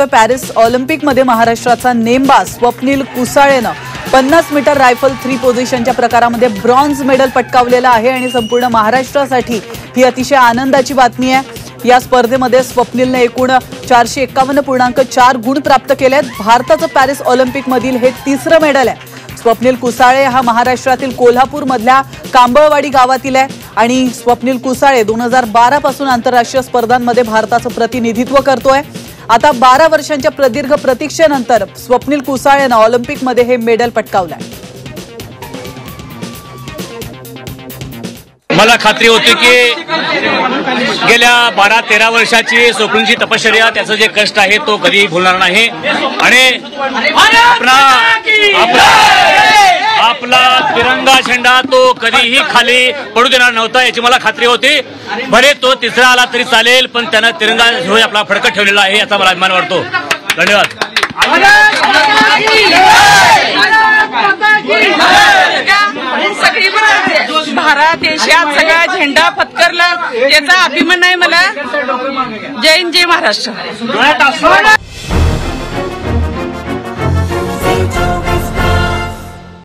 Paris ऑलिम्पिकमध्ये महाराष्ट्राचा नेमबाज स्वप्नील कुसाळेनं 50 मीटर रायफल 3 पोझिशनच्या प्रकारामध्ये ब्रॉन्झ मेडल पटकावलेलं आहे आणि संपूर्ण महाराष्ट्रासाठी ही अतिशय आनंदाची बातमी आहे। या स्पर्धेमध्ये स्वप्नीलने एकूण 451.4 गुण प्राप्त केले आहेत। भारताचं पॅरिस ऑलिम्पिकमधील हे तिसरं मेडल आहे। स्वप्नील कुसाळे हा महाराष्ट्रातील कोल्हापूर मधल्या कांबळवाडी गावातील आहे आणि स्वप्नील कुसाळे 2012 पासून आंतरराष्ट्रीय स्पर्धांमध्ये भारताचं प्रतिनिधित्व करतोय। आता 12 वर्षांच्या प्रदीर्घ प्रतीक्षेनंतर स्वप्नील कुसाळेनं ऑलिम्पिकमध्ये हे मेडल पटकावलंय। मला खात्री होती की गेल्या 12-13 वर्षाची स्वप्नीलची तपश्चर्या, त्याचं जे कष्ट आहे तो कधी भुलणार नाही आणि आपला तिरंगा झेंडा तो कधीही खाली पडू देणार नव्हता याची मला खात्री होती। भले तो तिसरा आला तरी चालेल, पण त्यानं तिरंगा झोळी आपला फडकत ठेवलेला आहे याचा मला अभिमान वाटतो। धन्यवाद। भारत देशात सगळा झेंडा फतकरला याचा अभिमान आहे मला। जय हिंद, जय महाराष्ट्र।